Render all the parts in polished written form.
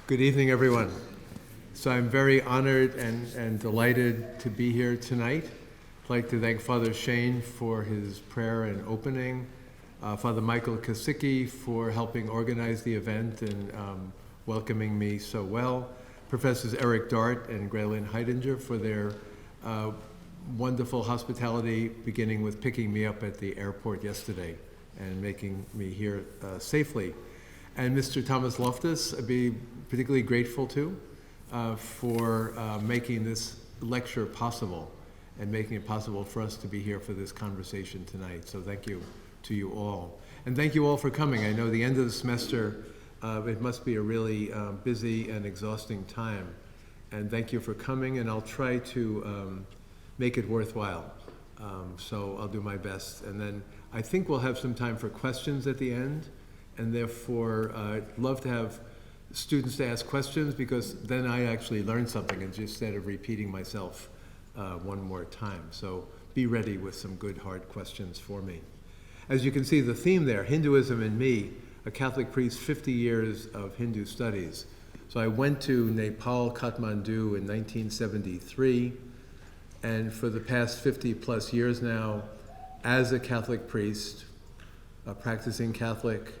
Good evening, everyone. So I'm very honored and delighted to be here tonight. I'd like to thank Father Shane for his prayer and opening, Father Michael Kasicki for helping organize the event and welcoming me so well, Professors Eric Dart and Graylin Heidinger for their wonderful hospitality, beginning with picking me up at the airport yesterday and making me here safely. And Mr. Thomas Loftus, I'd be particularly grateful to for making this lecture possible and making it possible for us to be here for this conversation tonight. So thank you to you all. And thank you all for coming. I know the end of the semester, it must be a really busy and exhausting time. And thank you for coming, and I'll try to make it worthwhile. So I'll do my best. And then I think we'll have some time for questions at the end. And therefore, I'd love to have students to ask questions, because then I actually learn something instead of repeating myself one more time. So be ready with some good, hard questions for me. As you can see, the theme there, Hinduism and Me, a Catholic priest, 50 years of Hindu studies. So I went to Nepal, Kathmandu in 1973, and for the past 50 plus years now, as a Catholic priest, a practicing Catholic,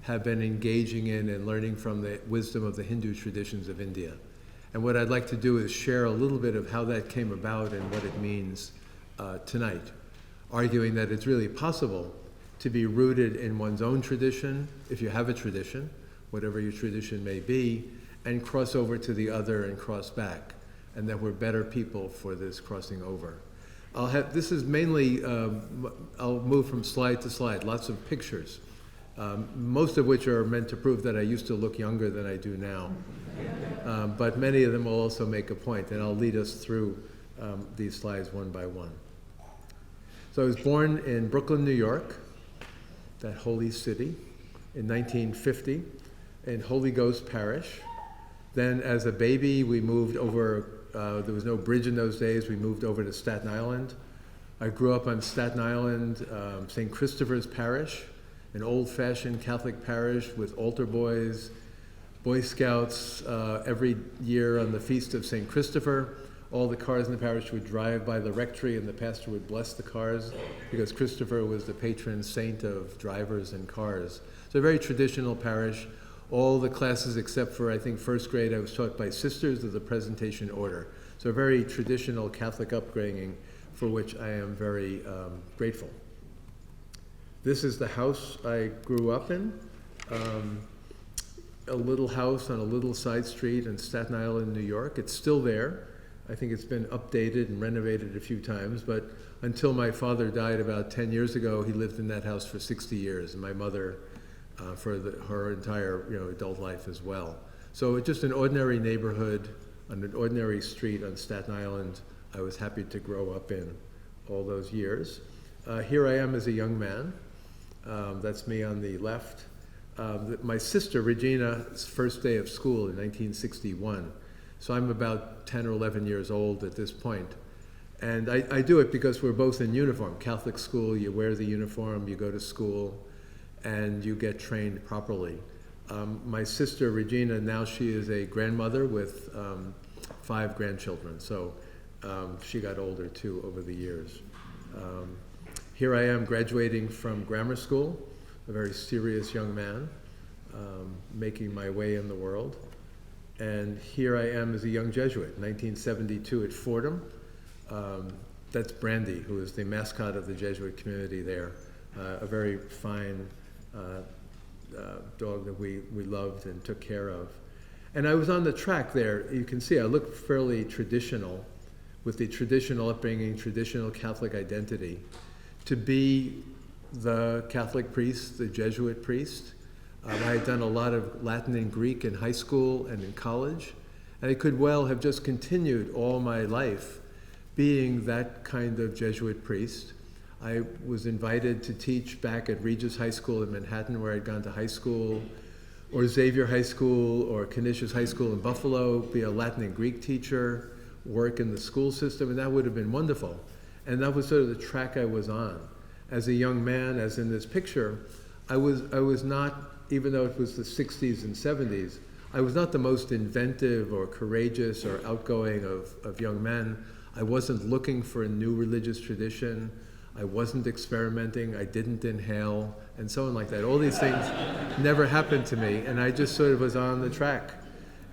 have been engaging in and learning from the wisdom of the Hindu traditions of India. And what I'd like to do is share a little bit of how that came about and what it means tonight, arguing that it's really possible to be rooted in one's own tradition, if you have a tradition, whatever your tradition may be, and cross over to the other and cross back, and that we're better people for this crossing over. This is mainly, I'll move from slide to slide, lots of pictures. Most of which are meant to prove that I used to look younger than I do now. But many of them will also make a point, and I'll lead us through these slides one by one. So I was born in Brooklyn, New York, that holy city, in 1950, in Holy Ghost Parish. Then as a baby, we moved over, there was no bridge in those days, we moved over to Staten Island. I grew up on Staten Island, St. Christopher's Parish, an old-fashioned Catholic parish with altar boys, Boy Scouts. Every year on the Feast of St. Christopher, all the cars in the parish would drive by the rectory and the pastor would bless the cars, because Christopher was the patron saint of drivers and cars. So a very traditional parish. All the classes except for, I think, first grade, I was taught by sisters of the Presentation Order. So a very traditional Catholic upbringing for which I am very grateful. This is the house I grew up in, a little house on a little side street in Staten Island, New York. It's still there. I think it's been updated and renovated a few times, but until my father died about 10 years ago, he lived in that house for 60 years, and my mother for her entire adult life as well. So it's just an ordinary neighborhood on an ordinary street on Staten Island I was happy to grow up in all those years. Here I am as a young man. That's me on the left. My sister, Regina's first day of school in 1961. So I'm about 10 or 11 years old at this point. And I do it because we're both in uniform. Catholic school, you wear the uniform, you go to school, and you get trained properly. My sister, Regina, now she is a grandmother with 5 grandchildren. So she got older too over the years. Here I am graduating from grammar school, a very serious young man, making my way in the world. And here I am as a young Jesuit, 1972 at Fordham. That's Brandy, who is the mascot of the Jesuit community there, a very fine dog that we loved and took care of. And I was on the track there. You can see I look fairly traditional, with the traditional upbringing, traditional Catholic identity, to be the Catholic priest, the Jesuit priest. I had done a lot of Latin and Greek in high school and in college, and I could well have just continued all my life being that kind of Jesuit priest. I was invited to teach back at Regis High School in Manhattan, where I'd gone to high school, or Xavier High School, or Canisius High School in Buffalo, be a Latin and Greek teacher, work in the school system, and that would have been wonderful. And that was sort of the track I was on. As a young man, as in this picture, I was not, even though it was the 60s and 70s, I was not the most inventive or courageous or outgoing of young men. I wasn't looking for a new religious tradition. I wasn't experimenting. I didn't inhale, and so on like that. All these things never happened to me, and I just sort of was on the track.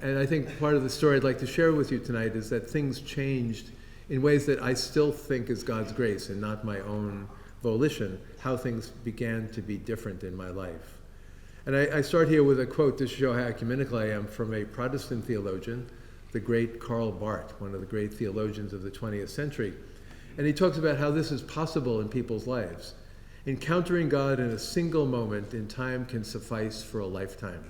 And I think part of the story I'd like to share with you tonight is that things changed in ways that I still think is God's grace and not my own volition, how things began to be different in my life. And I start here with a quote to show how ecumenical I am from a Protestant theologian, the great Karl Barth, one of the great theologians of the 20th century. And he talks about how this is possible in people's lives. Encountering God in a single moment in time can suffice for a lifetime.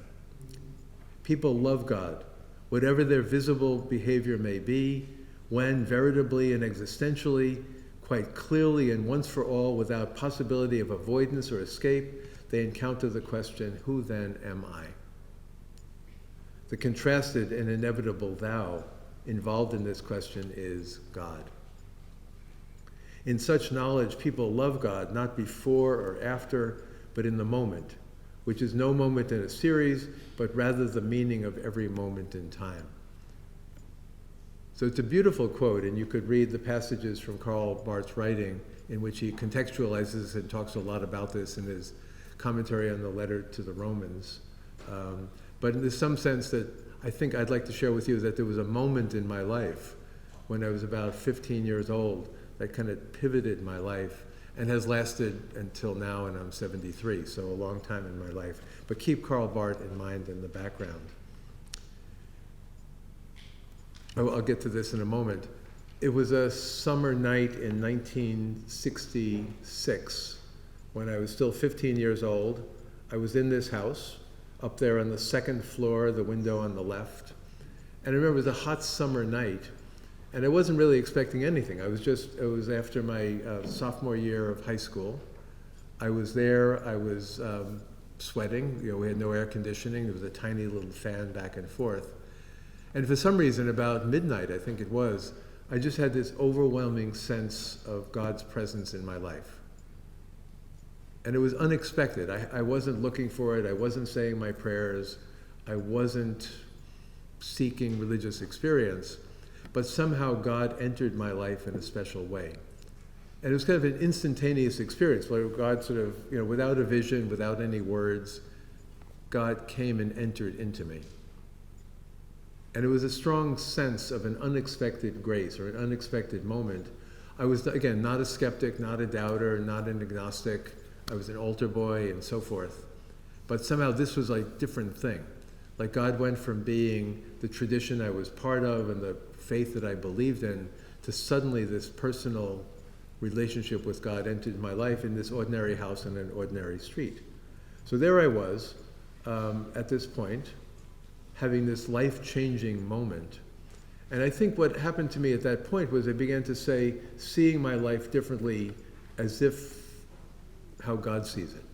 People love God, whatever their visible behavior may be, when veritably and existentially, quite clearly and once for all, without possibility of avoidance or escape, they encounter the question, who then am I? The contrasted and inevitable thou involved in this question is God. In such knowledge, people love God not before or after, but in the moment, which is no moment in a series, but rather the meaning of every moment in time. So it's a beautiful quote, and you could read the passages from Karl Barth's writing in which he contextualizes and talks a lot about this in his commentary on the letter to the Romans. But there's some sense that I think I'd like to share with you that there was a moment in my life when I was about 15 years old that kind of pivoted my life and has lasted until now, and I'm 73, so a long time in my life. But keep Karl Barth in mind in the background. I'll get to this in a moment. It was a summer night in 1966 when I was still 15 years old. I was in this house up there on the second floor, the window on the left. And I remember it was a hot summer night, and I wasn't really expecting anything. It was after my sophomore year of high school. I was there, I was sweating. We had no air conditioning. There was a tiny little fan back and forth. And for some reason, about midnight, I think it was, I just had this overwhelming sense of God's presence in my life. And it was unexpected. I wasn't looking for it. I wasn't saying my prayers. I wasn't seeking religious experience. But somehow God entered my life in a special way. And it was kind of an instantaneous experience, where God sort of, without a vision, without any words, God came and entered into me. And it was a strong sense of an unexpected grace or an unexpected moment. I was, again, not a skeptic, not a doubter, not an agnostic. I was an altar boy and so forth. But somehow this was like a different thing. Like God went from being the tradition I was part of and the faith that I believed in to suddenly this personal relationship with God entered my life in this ordinary house on an ordinary street. So there I was at this point, having this life-changing moment. And I think what happened to me at that point was I began to seeing my life differently as if how God sees it.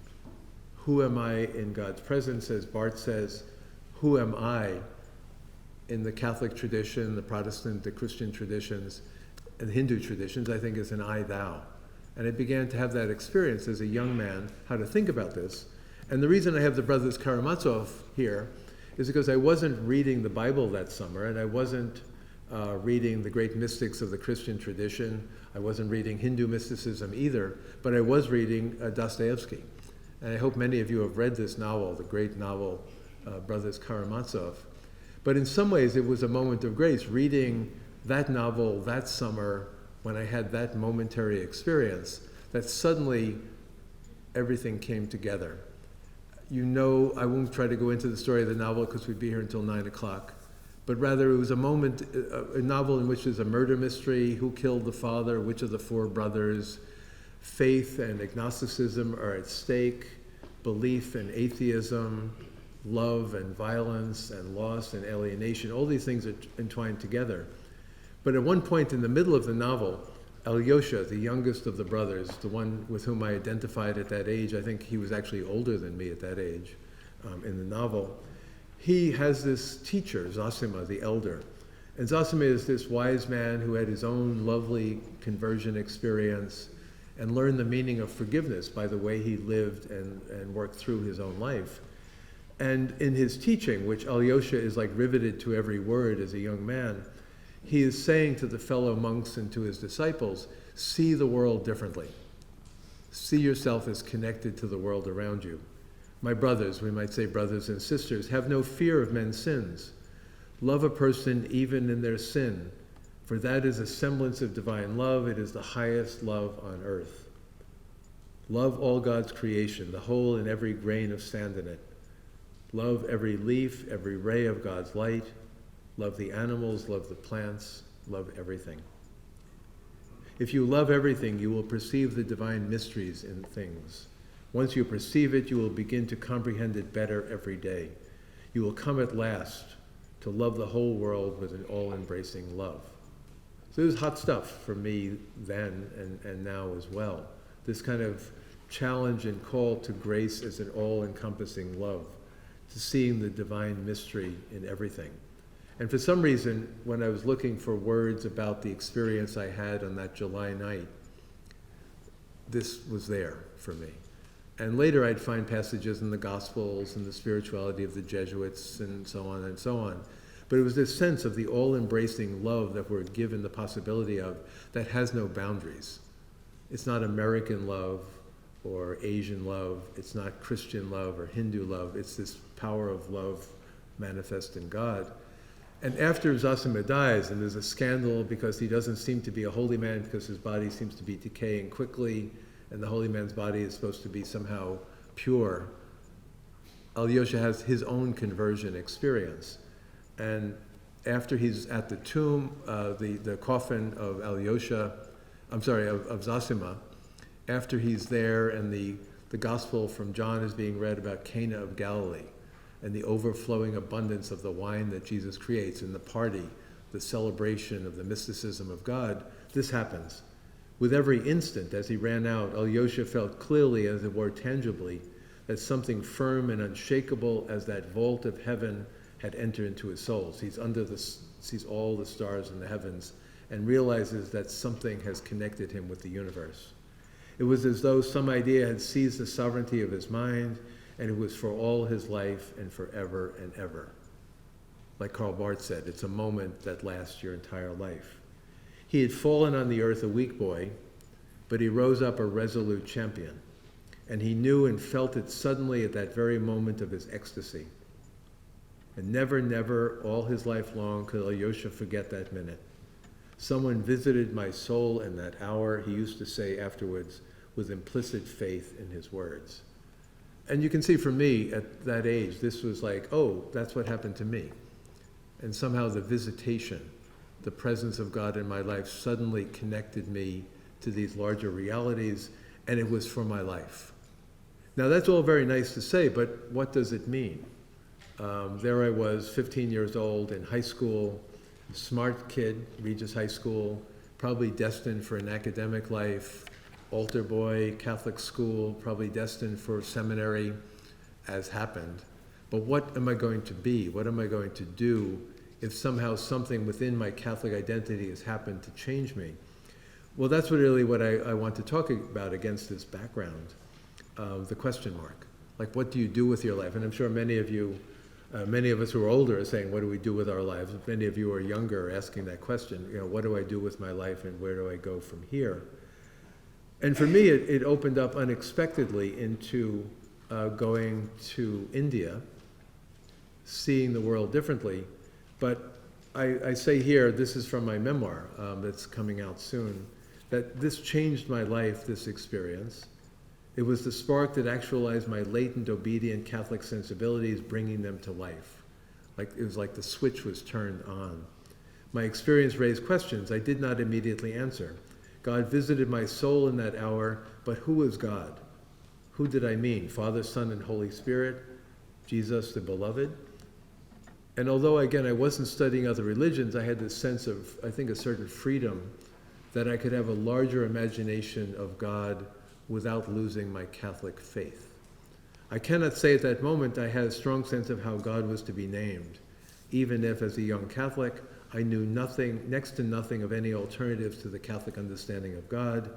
Who am I in God's presence? As Barth says, who am I in the Catholic tradition, the Protestant, the Christian traditions, and the Hindu traditions, I think is an I, thou. And I began to have that experience as a young man, how to think about this. And the reason I have the brothers Karamazov here is because I wasn't reading the Bible that summer, and I wasn't reading the great mystics of the Christian tradition. I wasn't reading Hindu mysticism either, but I was reading Dostoevsky. And I hope many of you have read this novel, the great novel, Brothers Karamazov. But in some ways, it was a moment of grace, reading that novel that summer when I had that momentary experience, that suddenly everything came together. I won't try to go into the story of the novel because we'd be here until 9 o'clock, but rather it was a novel in which there's a murder mystery, who killed the father, which of the four brothers, faith and agnosticism are at stake, belief and atheism, love and violence and loss and alienation, all these things are entwined together. But at one point in the middle of the novel, Alyosha, the youngest of the brothers, the one with whom I identified at that age, I think he was actually older than me at that age in the novel, he has this teacher, Zosima, the elder. And Zosima is this wise man who had his own lovely conversion experience and learned the meaning of forgiveness by the way he lived and worked through his own life. And in his teaching, which Alyosha is like riveted to every word as a young man, he is saying to the fellow monks and to his disciples, see the world differently. See yourself as connected to the world around you. My brothers, we might say brothers and sisters, have no fear of men's sins. Love a person even in their sin, for that is a semblance of divine love. It is the highest love on earth. Love all God's creation, the whole and every grain of sand in it. Love every leaf, every ray of God's light. Love the animals, love the plants, love everything. If you love everything, you will perceive the divine mysteries in things. Once you perceive it, you will begin to comprehend it better every day. You will come at last to love the whole world with an all-embracing love. So it was hot stuff for me then and now as well. This kind of challenge and call to grace as an all-encompassing love, to seeing the divine mystery in everything. And for some reason, when I was looking for words about the experience I had on that July night, this was there for me. And later I'd find passages in the Gospels and the spirituality of the Jesuits and so on and so on. But it was this sense of the all-embracing love that we're given the possibility of that has no boundaries. It's not American love or Asian love. It's not Christian love or Hindu love. It's this power of love manifest in God. And after Zosima dies, and there's a scandal because he doesn't seem to be a holy man because his body seems to be decaying quickly, and the holy man's body is supposed to be somehow pure, Alyosha has his own conversion experience. And after he's at the tomb, the coffin of of Zosima, after he's there and the gospel from John is being read about Cana of Galilee, and the overflowing abundance of the wine that Jesus creates in the party, the celebration of the mysticism of God, this happens. With every instant, as he ran out, Alyosha felt clearly, as it were tangibly, that something firm and unshakable as that vault of heaven had entered into his soul. Sees all the stars in the heavens and realizes that something has connected him with the universe. It was as though some idea had seized the sovereignty of his mind, and it was for all his life and forever and ever. Like Karl Barth said, it's a moment that lasts your entire life. He had fallen on the earth a weak boy, but he rose up a resolute champion. And he knew and felt it suddenly at that very moment of his ecstasy. And never, never, all his life long, could Alyosha forget that minute. Someone visited my soul in that hour, he used to say afterwards, with implicit faith in his words. And you can see for me at that age, this was like, oh, that's what happened to me. And somehow the visitation, the presence of God in my life suddenly connected me to these larger realities, and it was for my life. Now that's all very nice to say, but what does it mean? There I was, 15 years old in high school, smart kid, Regis High School, probably destined for an academic life, altar boy, Catholic school, probably destined for seminary, as happened. But what am I going to be? What am I going to do if somehow something within my Catholic identity has happened to change me? Well, that's really what I want to talk about against this background, the question mark. Like, what do you do with your life? And I'm sure many of us who are older are saying, what do we do with our lives? Many of you who are younger are asking that question, what do I do with my life and where do I go from here? And for me, it opened up unexpectedly into going to India, seeing the world differently. But I say here, this is from my memoir that's coming out soon, that this changed my life, this experience. It was the spark that actualized my latent, obedient Catholic sensibilities, bringing them to life. It was like the switch was turned on. My experience raised questions I did not immediately answer. God visited my soul in that hour, but who is God? Who did I mean? Father, Son, and Holy Spirit? Jesus, the Beloved? And although, again, I wasn't studying other religions, I had this sense of, I think, a certain freedom that I could have a larger imagination of God without losing my Catholic faith. I cannot say at that moment I had a strong sense of how God was to be named, even if, as a young Catholic, I knew nothing, next to nothing of any alternatives to the Catholic understanding of God.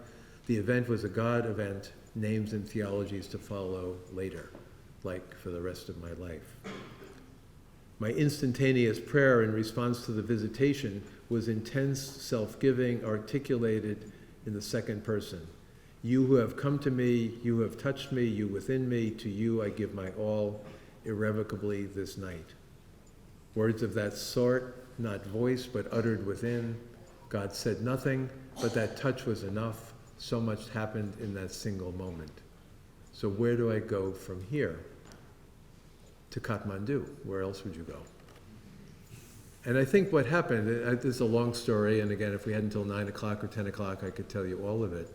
The event was a God event, names and theologies to follow later. like for the rest of my life. My instantaneous prayer in response to the visitation was intense self-giving, articulated in the second person. You who have come to me, you who have touched me, you within me, to you I give my all, irrevocably this night. Words of that sort, not voiced but uttered within. God said nothing, but that touch was enough. So much happened in that single moment. So where do I go from here? To Kathmandu. Where else would you go? And I think what happened, this is a long story, and again, if we had until 9 o'clock or 10 o'clock, I could tell you all of it.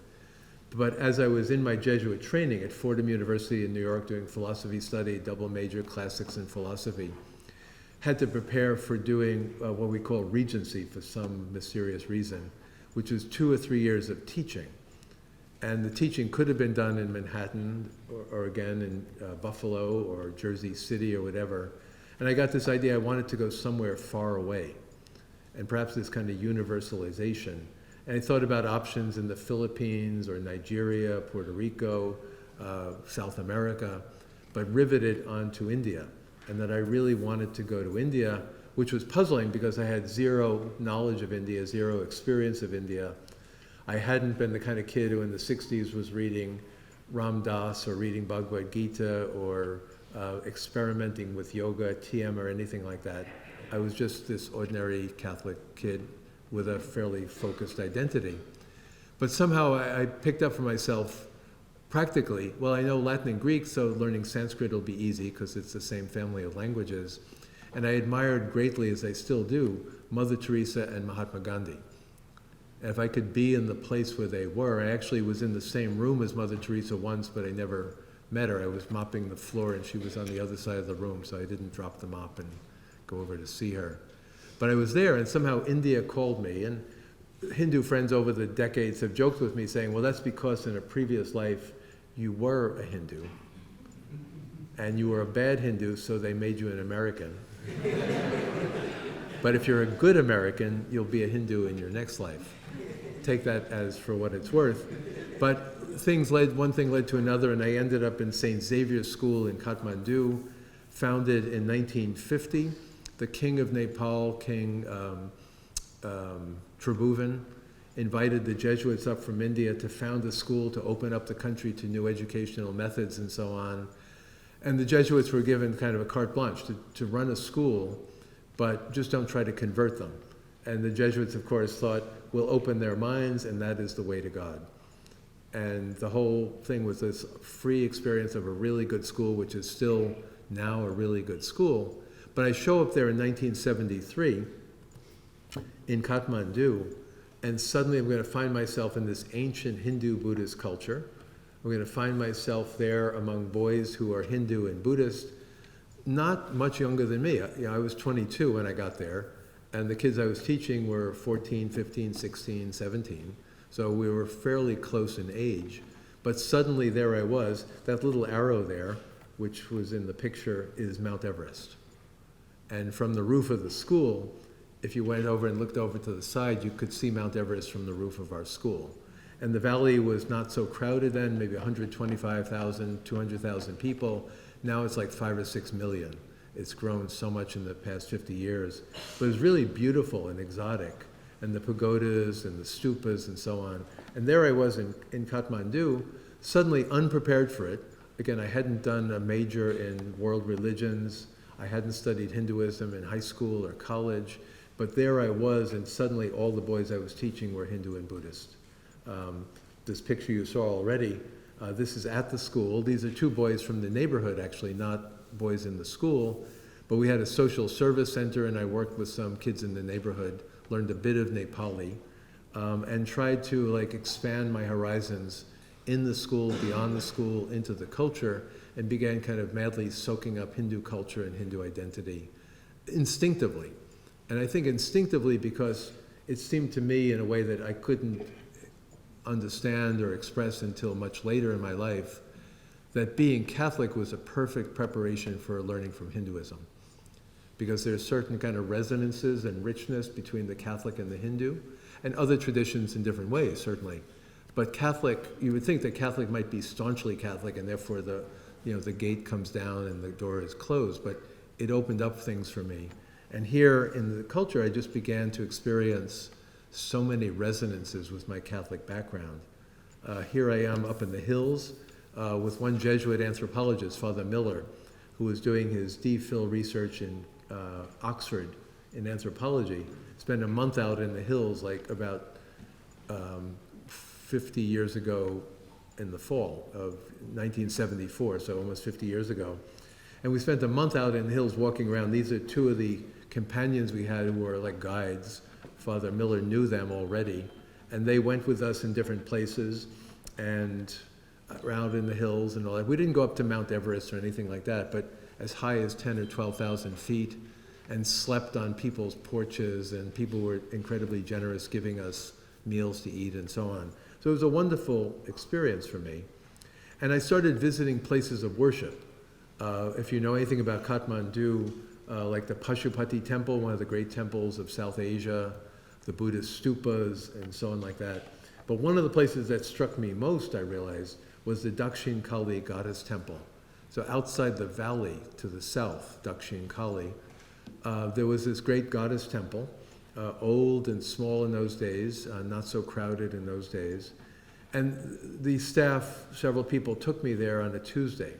But as I was in my Jesuit training at Fordham University in New York doing philosophy study, double major, classics and philosophy, had to prepare for doing what we call regency for some mysterious reason, which was 2 or 3 years of teaching. And the teaching could have been done in Manhattan or again in Buffalo or Jersey City or whatever. And I got this idea I wanted to go somewhere far away, and perhaps this kind of universalization. And I thought about options in the Philippines or Nigeria, Puerto Rico, South America, but riveted onto India. And that I really wanted to go to India, which was puzzling because I had zero knowledge of India, zero experience of India. I hadn't been the kind of kid who in the 60s was reading Ram Dass or reading Bhagavad Gita or experimenting with yoga, TM, or anything like that. I was just this ordinary Catholic kid with a fairly focused identity. But somehow I picked up for myself practically, well, I know Latin and Greek, so learning Sanskrit will be easy because it's the same family of languages. And I admired greatly, as I still do, Mother Teresa and Mahatma Gandhi. And if I could be in the place where they were, I actually was in the same room as Mother Teresa once, but I never met her. I was mopping the floor and she was on the other side of the room, so I didn't drop the mop and go over to see her. But I was there, and somehow India called me. And Hindu friends over the decades have joked with me saying, well, that's because in a previous life you were a Hindu, and you were a bad Hindu, so they made you an American. But if you're a good American, you'll be a Hindu in your next life. Take that as for what it's worth. But one thing led to another, and I ended up in St. Xavier's School in Kathmandu, founded in 1950. The king of Nepal, King Tribhuvan, invited the Jesuits up from India to found a school to open up the country to new educational methods and so on. And the Jesuits were given kind of a carte blanche to run a school, but just don't try to convert them. And the Jesuits, of course, thought, we'll open their minds, and that is the way to God. And the whole thing was this free experience of a really good school, which is still now a really good school. But I show up there in 1973 in Kathmandu, and suddenly I'm going to find myself in this ancient Hindu Buddhist culture. I'm going to find myself there among boys who are Hindu and Buddhist, not much younger than me. I was 22 when I got there, and the kids I was teaching were 14, 15, 16, 17. So we were fairly close in age. But suddenly there I was. That little arrow there, which was in the picture, is Mount Everest. And from the roof of the school, if you went over and looked over to the side, you could see Mount Everest from the roof of our school. And the valley was not so crowded then, maybe 125,000, 200,000 people. Now it's like 5 or 6 million. It's grown so much in the past 50 years. But it was really beautiful and exotic, and the pagodas and the stupas and so on. And there I was in Kathmandu, suddenly unprepared for it. Again, I hadn't done a major in world religions. I hadn't studied Hinduism in high school or college. But there I was, and suddenly all the boys I was teaching were Hindu and Buddhist. This picture you saw already, this is at the school. These are 2 boys from the neighborhood, actually, not boys in the school. But we had a social service center, and I worked with some kids in the neighborhood, learned a bit of Nepali, and tried to expand my horizons in the school, beyond the school, into the culture, and began kind of madly soaking up Hindu culture and Hindu identity instinctively. And I think instinctively because it seemed to me in a way that I couldn't understand or express until much later in my life, that being Catholic was a perfect preparation for learning from Hinduism. Because there's certain kind of resonances and richness between the Catholic and the Hindu, and other traditions in different ways, certainly. But Catholic, you would think that Catholic might be staunchly Catholic, and therefore the the gate comes down and the door is closed, but it opened up things for me. And here in the culture, I just began to experience so many resonances with my Catholic background. Here I am up in the hills with one Jesuit anthropologist, Father Miller, who was doing his DPhil research in Oxford in anthropology. Spent a month out in the hills, like about 50 years ago in the fall of 1974, so almost 50 years ago. And we spent a month out in the hills walking around. These are two of the companions we had who were like guides. Father Miller knew them already, and they went with us in different places and around in the hills and all that. We didn't go up to Mount Everest or anything like that, but as high as 10 or 12,000 feet, and slept on people's porches, and people were incredibly generous, giving us meals to eat and so on. So it was a wonderful experience for me. And I started visiting places of worship. If you know anything about Kathmandu, like the Pashupati Temple, one of the great temples of South Asia, the Buddhist stupas, and so on like that. But one of the places that struck me most, I realized, was the Dakshin Kali Goddess Temple. So outside the valley to the south, Dakshin Kali, there was this great goddess temple, old and small in those days, not so crowded in those days. And the staff, several people, took me there on a Tuesday.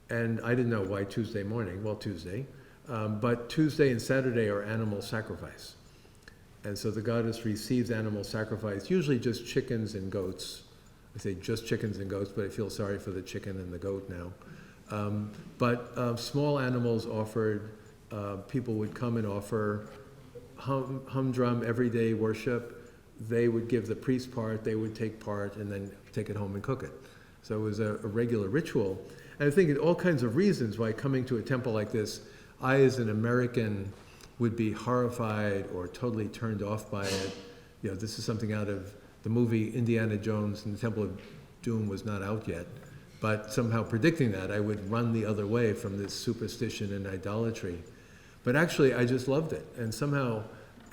And I didn't know why Tuesday morning, well, Tuesday. But Tuesday and Saturday are animal sacrifice. And so the goddess receives animal sacrifice, usually just chickens and goats. I say just chickens and goats, but I feel sorry for the chicken and the goat now. But small animals offered, people would come and offer humdrum everyday worship. They would give the priest part, they would take part, and then take it home and cook it. So it was a regular ritual. And I think all kinds of reasons why coming to a temple like this, I as an American would be horrified or totally turned off by it. This is something out of the movie Indiana Jones and the Temple of Doom was not out yet. But somehow predicting that, I would run the other way from this superstition and idolatry. But actually, I just loved it. And somehow,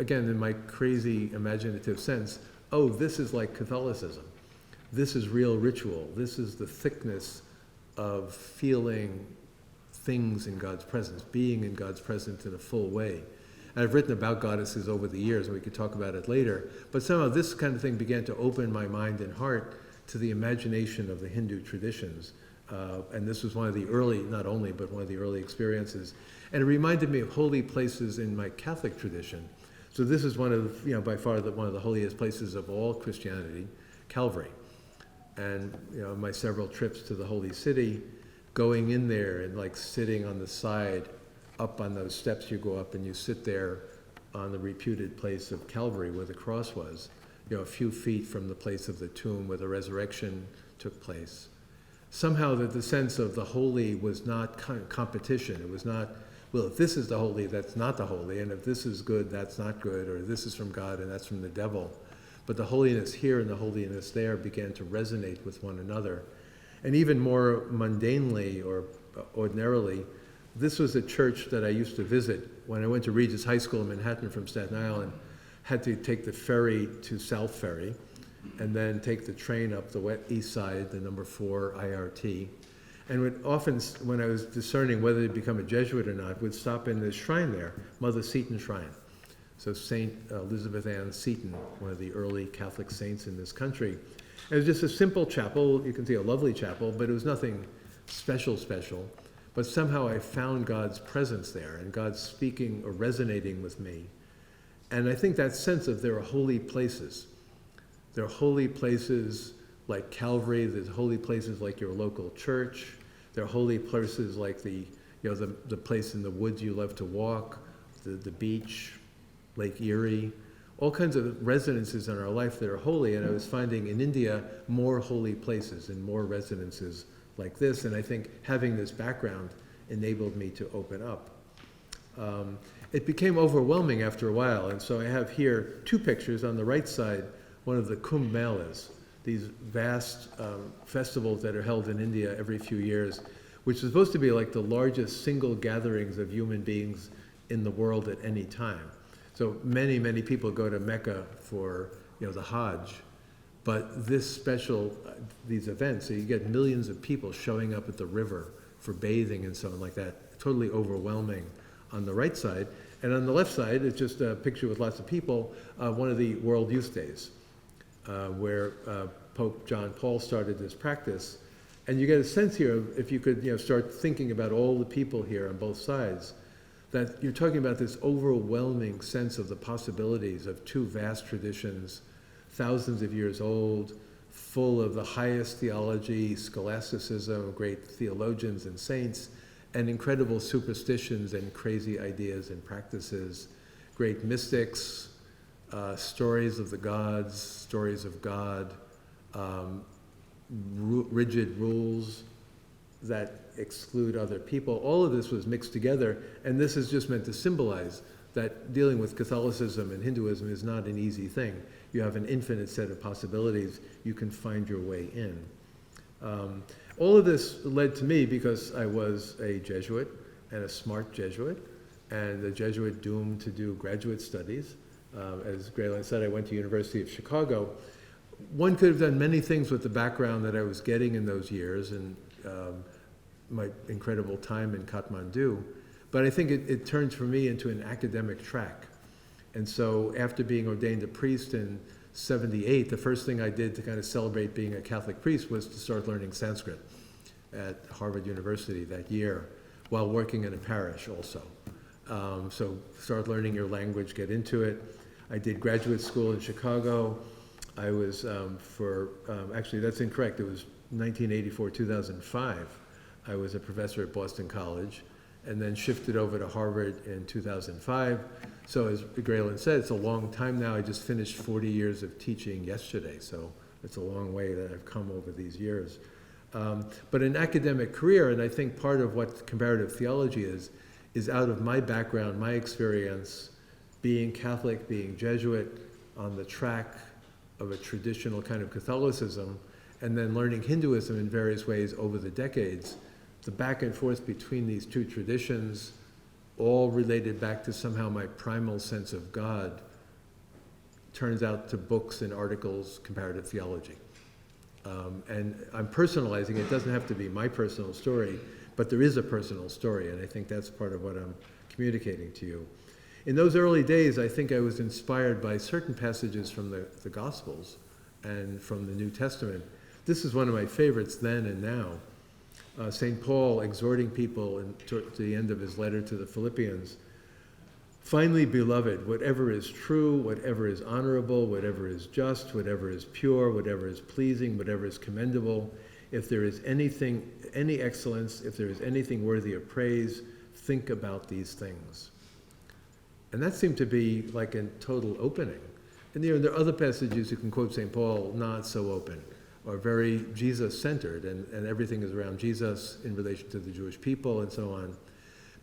again, in my crazy imaginative sense, this is like Catholicism. This is real ritual. This is the thickness of feeling things in God's presence, being in God's presence in a full way. And I've written about goddesses over the years, and we could talk about it later. But somehow this kind of thing began to open my mind and heart to the imagination of the Hindu traditions. And this was one of the early, not only, but one of the early experiences. And it reminded me of holy places in my Catholic tradition. So this is one of, by far one of the holiest places of all Christianity, Calvary. And, my several trips to the Holy City, going in there and like sitting on the side, up on those steps you go up and you sit there on the reputed place of Calvary where the cross was, a few feet from the place of the tomb where the resurrection took place. Somehow the sense of the holy was not competition. It was not, well, if this is the holy, that's not the holy, and if this is good, that's not good, or this is from God and that's from the devil. But the holiness here and the holiness there began to resonate with one another. And even more mundanely or ordinarily, this was a church that I used to visit when I went to Regis High School in Manhattan from Staten Island. Had to take the ferry to South Ferry and then take the train up the east side, the number 4 IRT. And when I was discerning whether to become a Jesuit or not, would stop in this shrine there, Mother Seton Shrine. So Saint Elizabeth Ann Seton, one of the early Catholic saints in this country. It was just a simple chapel. You can see a lovely chapel, but it was nothing special. But somehow I found God's presence there and God speaking or resonating with me. And I think that sense of there are holy places. There are holy places like Calvary. There's holy places like your local church. There are holy places like the place in the woods you love to walk, the beach, Lake Erie. All kinds of residences in our life that are holy. And I was finding in India more holy places and more residences like this. And I think having this background enabled me to open up. It became overwhelming after a while, and so I have here 2 pictures. On the right side, one of the Kumbh Melas, these vast festivals that are held in India every few years, which is supposed to be like the largest single gatherings of human beings in the world at any time. So many people go to Mecca for the Hajj, But this special, these events, so you get millions of people showing up at the river for bathing and so on like that, totally overwhelming on the right side. And on the left side, it's just a picture with lots of people, one of the World Youth Days, where Pope John Paul started this practice. And you get a sense here, if you could start thinking about all the people here on both sides, that you're talking about this overwhelming sense of the possibilities of two vast traditions, thousands of years old, full of the highest theology, scholasticism, great theologians and saints, and incredible superstitions and crazy ideas and practices, great mystics, stories of the gods, stories of God, rigid rules that exclude other people. All of this was mixed together, and this is just meant to symbolize that dealing with Catholicism and Hinduism is not an easy thing. You have an infinite set of possibilities. You can find your way in. All of this led to me because I was a Jesuit and a smart Jesuit, and a Jesuit doomed to do graduate studies. As Graylin said, I went to University of Chicago. One could have done many things with the background that I was getting in those years and my incredible time in Kathmandu, but I think it turned for me into an academic track. And so after being ordained a priest in 78, the first thing I did to kind of celebrate being a Catholic priest was to start learning Sanskrit at Harvard University that year while working in a parish also. So start learning your language, get into it. I did graduate school in Chicago. I was actually that's incorrect, it was 1984, 2005. I was a professor at Boston College and then shifted over to Harvard in 2005. So as Graylin said, it's a long time now. I just finished 40 years of teaching yesterday, so it's a long way that I've come over these years. But an academic career, and I think part of what comparative theology is out of my background, my experience, being Catholic, being Jesuit, on the track of a traditional kind of Catholicism, and then learning Hinduism in various ways over the decades, the back and forth between these two traditions, all related back to somehow my primal sense of God, turns out to books and articles, comparative theology. And I'm personalizing it. It doesn't have to be my personal story, but there is a personal story, and I think that's part of what I'm communicating to you. In those early days, I think I was inspired by certain passages from the Gospels and from the New Testament. This is one of my favorites then and now. St. Paul exhorting people to the end of his letter to the Philippians, "Finally, beloved, whatever is true, whatever is honorable, whatever is just, whatever is pure, whatever is pleasing, whatever is commendable, if there is anything, any excellence, if there is anything worthy of praise, think about these things." And that seemed to be like a total opening. And there are other passages you can quote St. Paul, not so open, or very Jesus-centered, and everything is around Jesus in relation to the Jewish people and so on.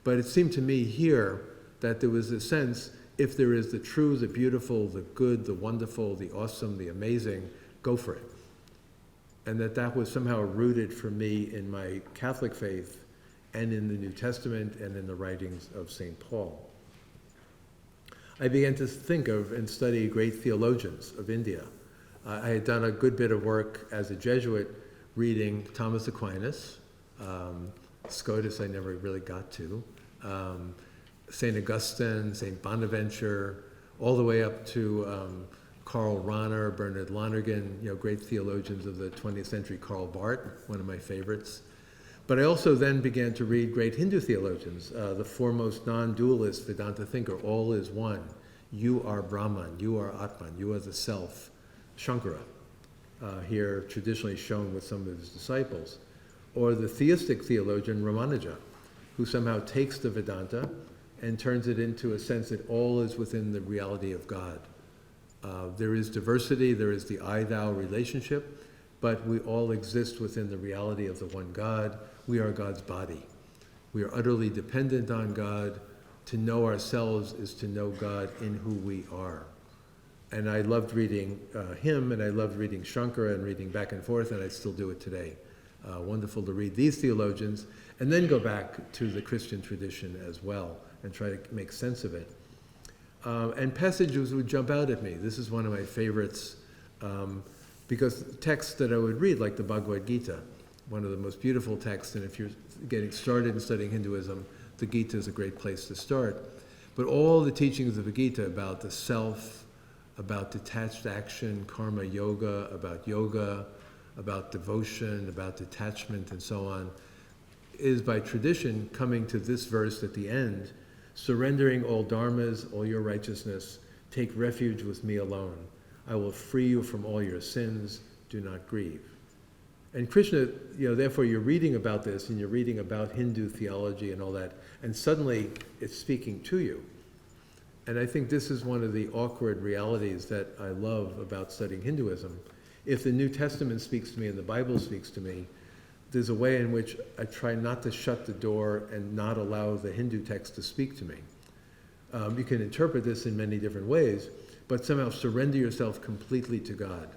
But it seemed to me here that there was a sense, if there is the true, the beautiful, the good, the wonderful, the awesome, the amazing, go for it. And that was somehow rooted for me in my Catholic faith and in the New Testament and in the writings of St. Paul. I began to think of and study great theologians of India. I had done a good bit of work as a Jesuit reading Thomas Aquinas, Scotus I never really got to, St. Augustine, St. Bonaventure, all the way up to Karl Rahner, Bernard Lonergan, great theologians of the 20th century, Karl Barth, one of my favorites. But I also then began to read great Hindu theologians, the foremost non-dualist Vedanta thinker, all is one. You are Brahman, you are Atman, you are the self. Shankara, here traditionally shown with some of his disciples. Or the theistic theologian Ramanuja, who somehow takes the Vedanta and turns it into a sense that all is within the reality of God. There is diversity, there is the I-thou relationship, but we all exist within the reality of the one God. We are God's body. We are utterly dependent on God. To know ourselves is to know God in who we are. And I loved reading him, and I loved reading Shankara and reading back and forth, and I still do it today. Wonderful to read these theologians, and then go back to the Christian tradition as well, and try to make sense of it. And passages would jump out at me. This is one of my favorites. because texts that I would read, like the Bhagavad Gita, one of the most beautiful texts, and if you're getting started in studying Hinduism, the Gita is a great place to start. But all the teachings of the Gita about the self, about detached action, karma yoga, about devotion, about detachment, and so on, is by tradition coming to this verse at the end, surrendering all dharmas, all your righteousness, take refuge with me alone. I will free you from all your sins, do not grieve. And Krishna, therefore you're reading about this and you're reading about Hindu theology and all that, and suddenly it's speaking to you. And I think this is one of the awkward realities that I love about studying Hinduism. If the New Testament speaks to me and the Bible speaks to me, there's a way in which I try not to shut the door and not allow the Hindu text to speak to me. You can interpret this in many different ways, but somehow surrender yourself completely to God.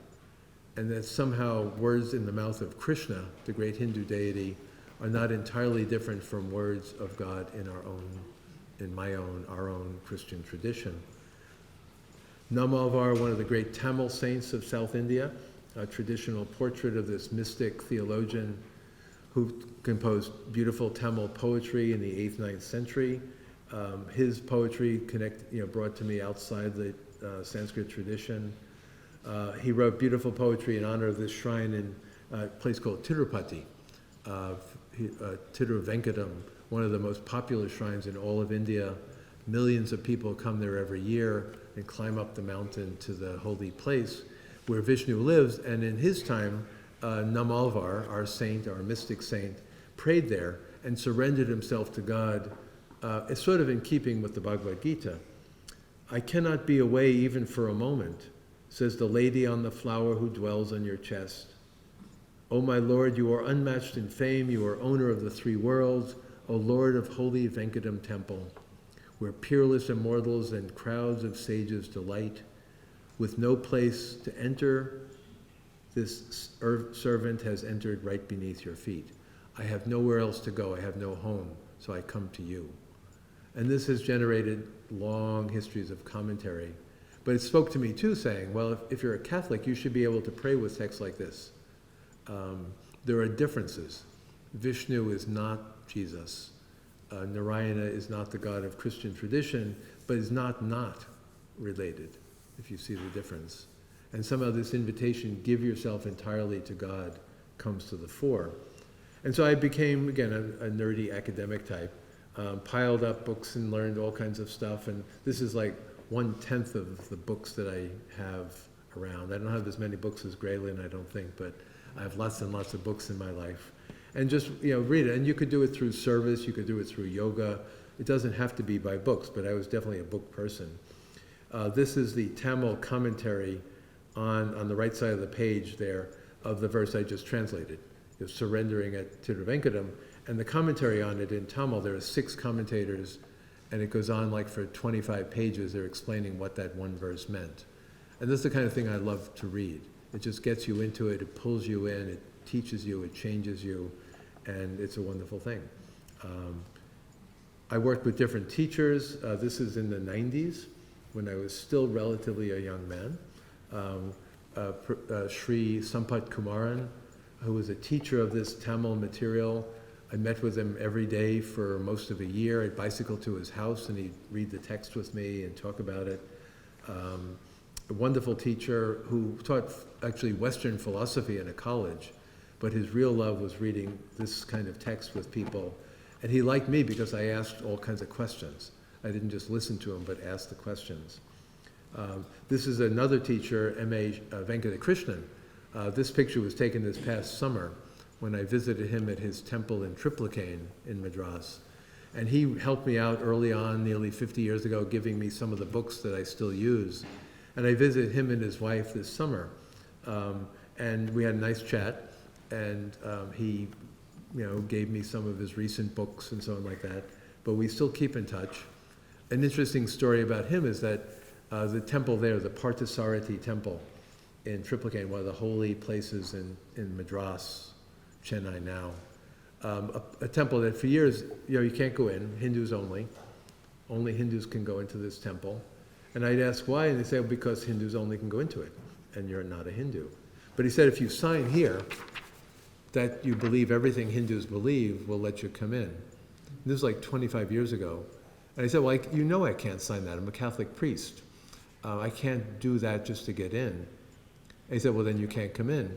And that somehow words in the mouth of Krishna, the great Hindu deity, are not entirely different from words of God in our own Christian tradition. Namalvar, one of the great Tamil saints of South India, a traditional portrait of this mystic theologian who composed beautiful Tamil poetry in the 8th, 9th century. His poetry brought to me outside the Sanskrit tradition. He wrote beautiful poetry in honor of this shrine in a place called Tirupati, Tiruvenkatam, one of the most popular shrines in all of India. Millions of people come there every year and climb up the mountain to the holy place where Vishnu lives. And in his time, Namalvar, our saint, our mystic saint, prayed there and surrendered himself to God. It's sort of in keeping with the Bhagavad Gita. I cannot be away even for a moment, says the lady on the flower who dwells on your chest. O my Lord, you are unmatched in fame, you are owner of the three worlds, O Lord of holy Venkatam temple, where peerless immortals and crowds of sages delight. With no place to enter, this servant has entered right beneath your feet. I have nowhere else to go, I have no home, so I come to you. And this has generated long histories of commentary. But it spoke to me too, saying, well, if you're a Catholic, you should be able to pray with texts like this. There are differences. Vishnu is not Jesus. Narayana is not the God of Christian tradition, but is not related, if you see the difference. And somehow this invitation, give yourself entirely to God, comes to the fore. And so I became, again, a nerdy academic type, piled up books and learned all kinds of stuff. And this is like 1/10 of the books that I have around. I don't have as many books as Graylin, I don't think, but I have lots and lots of books in my life. And just, read it. And you could do it through service, you could do it through yoga. It doesn't have to be by books, but I was definitely a book person. This is the Tamil commentary on the right side of the page there of the verse I just translated. You're surrendering at Tiruvenkatam. And the commentary on it in Tamil, there are 6 commentators, and it goes on like for 25 pages. They're explaining what that one verse meant. And this is the kind of thing I love to read. It just gets you into it, it pulls you in, it teaches you, it changes you, and it's a wonderful thing. I worked with different teachers. This is in the 90s, when I was still relatively a young man. Sri Sampat Kumaran, who was a teacher of this Tamil material. I met with him every day for most of a year. I'd bicycle to his house and he'd read the text with me and talk about it. A wonderful teacher who taught actually Western philosophy in a college, but his real love was reading this kind of text with people. And he liked me because I asked all kinds of questions. I didn't just listen to him, but ask the questions. This is another teacher, M.A. Venkatakrishnan. This picture was taken this past summer when I visited him at his temple in Triplicane in Madras. And he helped me out early on, nearly 50 years ago, giving me some of the books that I still use. And I visited him and his wife this summer. And we had a nice chat. And he gave me some of his recent books and so on like that. But we still keep in touch. An interesting story about him is that the temple there, the Parthasarathi temple in Triplicane, one of the holy places in Madras, Chennai now, a temple that for years, you can't go in, Hindus only. Only Hindus can go into this temple. And I'd ask why, and they say, well, because Hindus only can go into it, and you're not a Hindu. But he said, if you sign here that you believe everything Hindus believe, we'll let you come in. This was like 25 years ago. And I said, well, you know I can't sign that. I'm a Catholic priest. I can't do that just to get in. And he said, well, then you can't come in.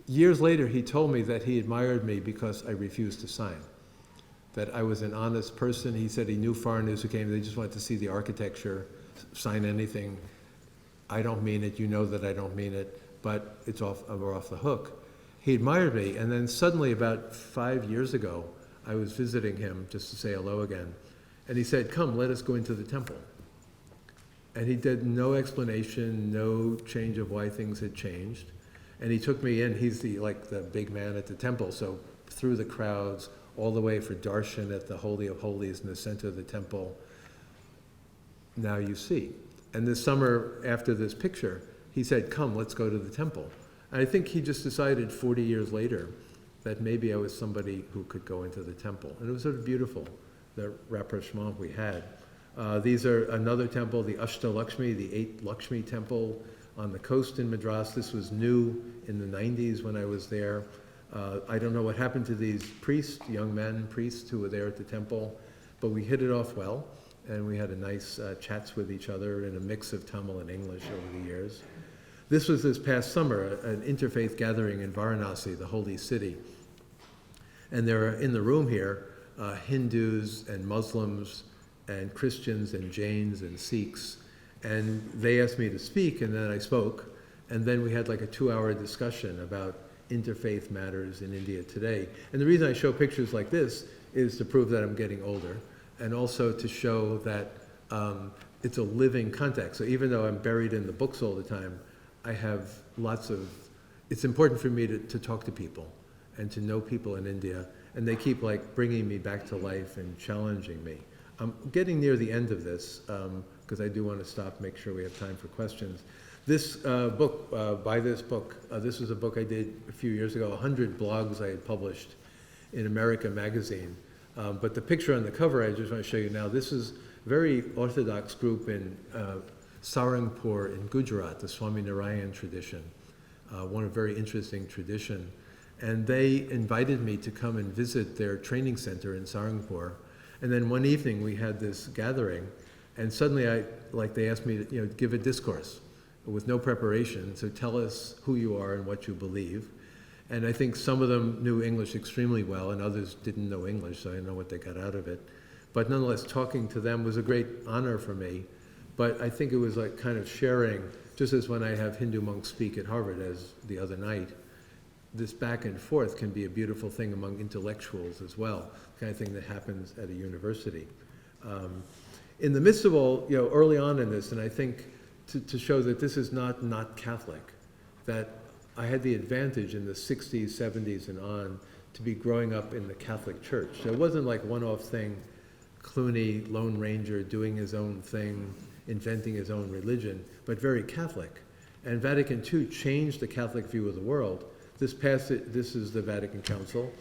Years later, he told me that he admired me because I refused to sign, that I was an honest person. He said he knew foreigners who came, they just wanted to see the architecture, sign anything. I don't mean it, you know that I don't mean it, but we're off the hook. He admired me, and then suddenly about 5 years ago, I was visiting him just to say hello again, and he said, come, let us go into the temple. And he did no explanation, no change of why things had changed. And he took me in. He's the big man at the temple. So through the crowds, all the way for darshan at the Holy of Holies in the center of the temple. Now you see. And this summer, after this picture, he said, come, let's go to the temple. And I think he just decided 40 years later that maybe I was somebody who could go into the temple. And it was sort of beautiful, the rapprochement we had. These are another temple, the Ashtalakshmi, the 8 Lakshmi temple on the coast in Madras. This was new in the 90s when I was there. I don't know what happened to these priests, young men priests who were there at the temple, but we hit it off well, and we had a nice chats with each other in a mix of Tamil and English over the years. This was this past summer, an interfaith gathering in Varanasi, the holy city. And there are in the room here Hindus and Muslims and Christians and Jains and Sikhs. And they asked me to speak, and then I spoke. And then we had like a 2-hour discussion about interfaith matters in India today. And the reason I show pictures like this is to prove that I'm getting older, and also to show that it's a living context. So even though I'm buried in the books all the time, I have it's important for me to talk to people and to know people in India. And they keep bringing me back to life and challenging me. I'm getting near the end of this, because I do want to stop, make sure we have time for questions. This book, this was a book I did a few years ago, 100 blogs I had published in America magazine. But the picture on the cover I just want to show you now, this is a very orthodox group in Sarangpur in Gujarat, the Swaminarayan tradition, one of very interesting tradition. And they invited me to come and visit their training center in Sarangpur. And then one evening we had this gathering, and suddenly they asked me to give a discourse with no preparation. So tell us who you are and what you believe. And I think some of them knew English extremely well, and others didn't know English, so I don't know what they got out of it. But nonetheless, talking to them was a great honor for me. But I think it was kind of sharing, just as when I have Hindu monks speak at Harvard, as the other night, this back and forth can be a beautiful thing among intellectuals as well, the kind of thing that happens at a university. In the midst of all, early on in this, and I think to show that this is not Catholic, that I had the advantage in the 60s, 70s, and on to be growing up in the Catholic Church. So it wasn't like one-off thing, Clooney, Lone Ranger, doing his own thing, inventing his own religion, but very Catholic. And Vatican II changed the Catholic view of the world. This is the Vatican Council,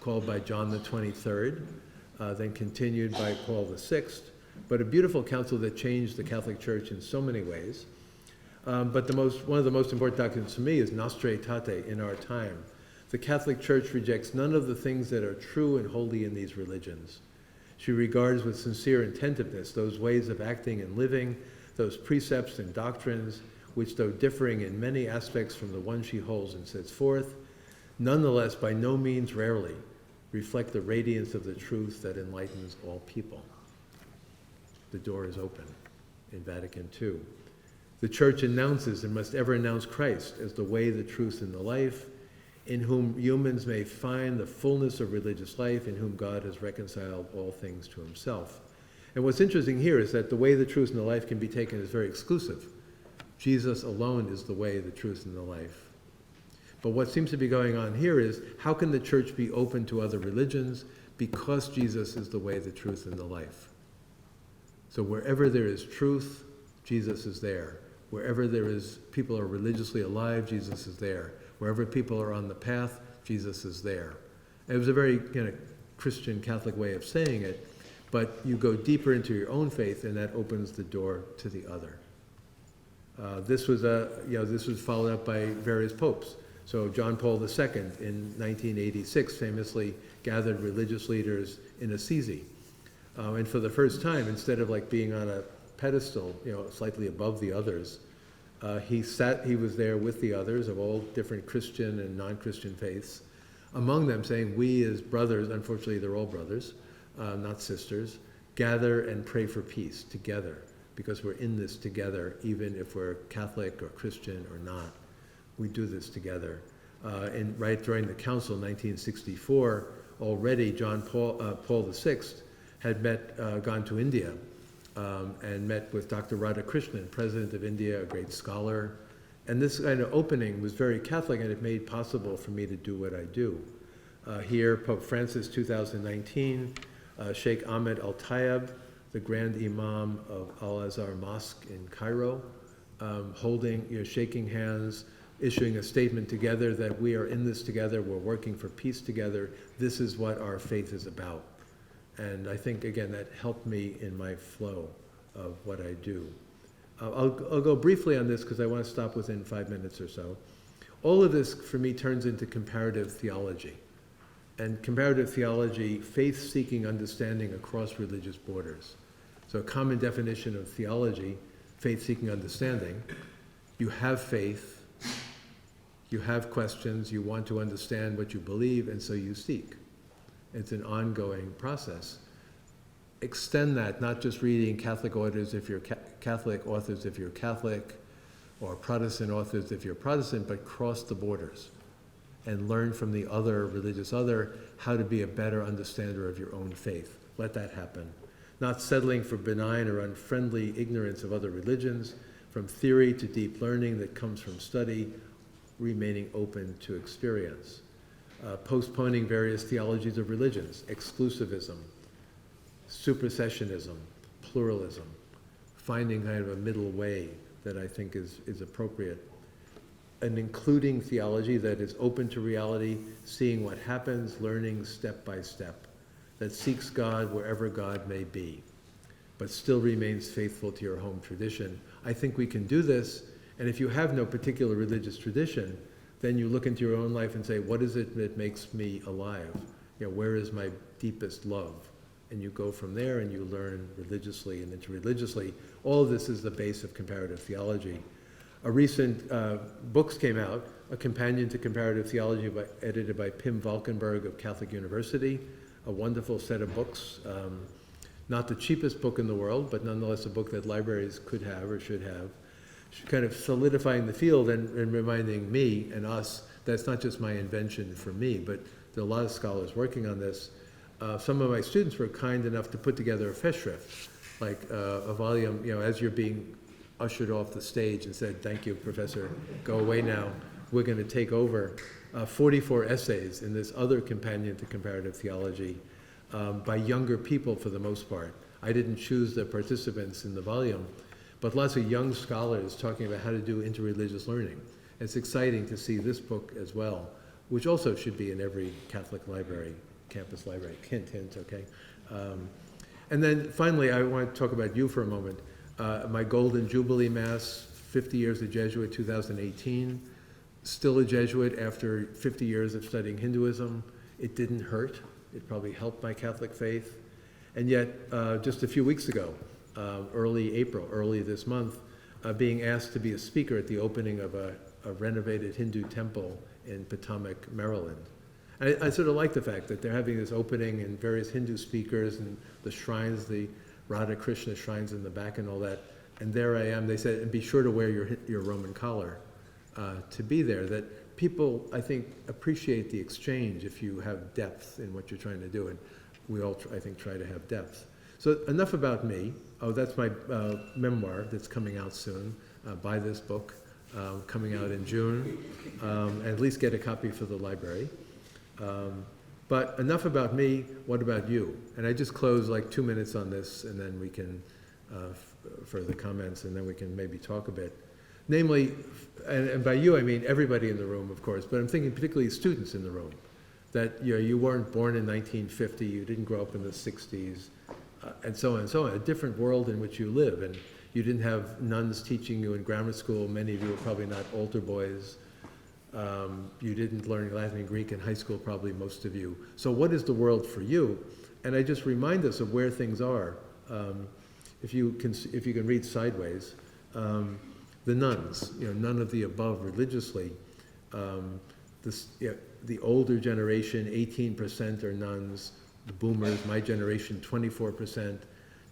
called by John the 23rd, then continued by Paul the 6th, but a beautiful council that changed the Catholic Church in so many ways. But one of the most important doctrines to me is Nostra Aetate, in our time. The Catholic Church rejects none of the things that are true and holy in these religions. She regards with sincere attentiveness those ways of acting and living, those precepts and doctrines, which, though differing in many aspects from the one she holds and sets forth, nonetheless, by no means rarely, reflect the radiance of the truth that enlightens all people. The door is open in Vatican II. The Church announces and must ever announce Christ as the way, the truth, and the life, in whom humans may find the fullness of religious life, in whom God has reconciled all things to himself. And what's interesting here is that the way, the truth, and the life can be taken as very exclusive. Jesus alone is the way, the truth, and the life. But what seems to be going on here is, how can the church be open to other religions? Because Jesus is the way, the truth, and the life. So wherever there is truth, Jesus is there. Wherever people are religiously alive, Jesus is there. Wherever people are on the path, Jesus is there. It was a very Christian Catholic way of saying it, but you go deeper into your own faith, and that opens the door to the other. This was followed up by various popes. So John Paul II in 1986 famously gathered religious leaders in Assisi. And for the first time, instead of like being on a pedestal, slightly above the others, he was there with the others of all different Christian and non-Christian faiths, among them saying, we as brothers, unfortunately they're all brothers, not sisters, gather and pray for peace together, because we're in this together, even if we're Catholic or Christian or not. We do this together. And right during the council in 1964, already John Paul VI had gone to India and met with Dr. Radhakrishnan, President of India, a great scholar. And this kind of opening was very Catholic, and it made possible for me to do what I do. Here, Pope Francis, 2019, Sheikh Ahmed Al-Tayyab, the Grand Imam of Al-Azhar Mosque in Cairo, shaking hands, issuing a statement together that we are in this together, we're working for peace together, this is what our faith is about. And I think, again, that helped me in my flow of what I do. I'll go briefly on this because I want to stop within 5 minutes or so. All of this, for me, turns into comparative theology. And comparative theology, faith-seeking understanding across religious borders. So a common definition of theology, faith-seeking understanding. You have faith, you have questions, you want to understand what you believe, and so you seek. It's an ongoing process. Extend that, not just reading Catholic authors if you're Catholic, or Protestant authors if you're Protestant, but cross the borders and learn from the other religious other how to be a better understander of your own faith. Let that happen. Not settling for benign or unfriendly ignorance of other religions, from theory to deep learning that comes from study, remaining open to experience. Postponing various theologies of religions, exclusivism, supersessionism, pluralism, finding kind of a middle way that I think is appropriate. An including theology that is open to reality, seeing what happens, learning step by step, that seeks God wherever God may be, but still remains faithful to your home tradition. I think we can do this, and if you have no particular religious tradition, then you look into your own life and say, what is it that makes me alive? Where is my deepest love? And you go from there and you learn religiously and interreligiously. All of this is the base of comparative theology. A recent books came out, A Companion to Comparative Theology, edited by Pim Valkenburg of Catholic University, a wonderful set of books. Not the cheapest book in the world, but nonetheless a book that libraries could have or should have. Kind of solidifying the field and reminding me and us that it's not just my invention for me, but there are a lot of scholars working on this. Some of my students were kind enough to put together a festschrift, like a volume, as you're being ushered off the stage and said, thank you, Professor, go away now. We're going to take over 44 essays in this other companion to comparative theology by younger people for the most part. I didn't choose the participants in the volume, but lots of young scholars talking about how to do interreligious learning. It's exciting to see this book as well, which also should be in every Catholic library, campus library. Hint, hint, okay? And then finally, I want to talk about you for a moment. My Golden Jubilee Mass, 50 years a Jesuit, 2018. Still a Jesuit after 50 years of studying Hinduism. It didn't hurt. It probably helped my Catholic faith. And yet, just a few weeks ago, early April, early this month, being asked to be a speaker at the opening of a renovated Hindu temple in Potomac, Maryland. I sort of like the fact that they're having this opening and various Hindu speakers and the shrines, the Radha Krishna shrines in the back and all that. And there I am. They said, and be sure to wear your Roman collar to be there. That people, I think, appreciate the exchange if you have depth in what you're trying to do. And we all, I think, try to have depth. So enough about me. Oh, that's my memoir that's coming out soon. Buy this book, coming out in June. And at least get a copy for the library. But enough about me, what about you? And I just close like 2 minutes on this, and then we can, further comments, and then we can maybe talk a bit. Namely, and by you I mean everybody in the room, of course, but I'm thinking particularly students in the room, that you weren't born in 1950, you didn't grow up in the 60s, and so on and so on, a different world in which you live. And You didn't have nuns teaching you in grammar school. Many of you were probably not altar boys. You didn't learn Latin and Greek in high school, probably most of you. So what is the world for you? And I just remind us of where things are. If you can read sideways, the nuns, none of the above religiously. The older generation, 18% are nuns. The boomers, my generation, 24%.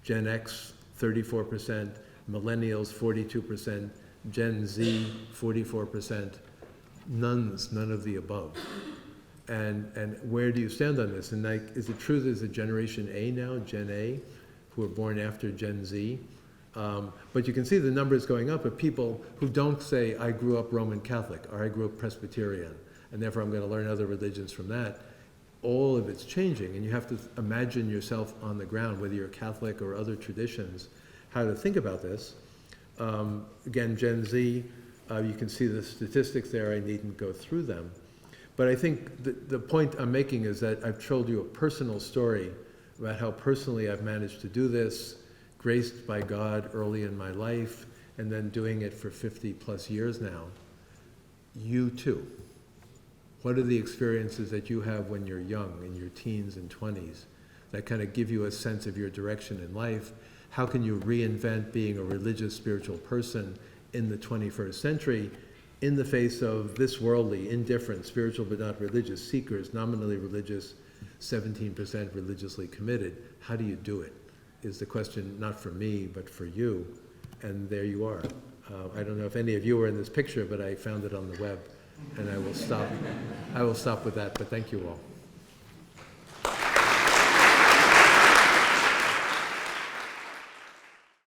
Gen X, 34%. Millennials, 42%. Gen Z, 44%. Nuns, none of the above. And where do you stand on this? And is it true there's a Generation A now, Gen A, who were born after Gen Z? But you can see the numbers going up of people who don't say, I grew up Roman Catholic, or I grew up Presbyterian, and therefore I'm going to learn other religions from that. All of it's changing, and you have to imagine yourself on the ground, whether you're Catholic or other traditions, how to think about this. Again, Gen Z, you can see the statistics there. I needn't go through them. But I think the point I'm making is that I've told you a personal story about how personally I've managed to do this, graced by God early in my life, and then doing it for 50 plus years now. You too. What are the experiences that you have when you're young, in your teens and 20s, that kind of give you a sense of your direction in life? How can you reinvent being a religious, spiritual person in the 21st century in the face of this worldly, indifferent, spiritual but not religious seekers, nominally religious, 17% religiously committed? How do you do it? Is the question not for me, but for you. And there you are. I don't know if any of you were in this picture, but I found it on the web. And I will stop with that, but thank you all.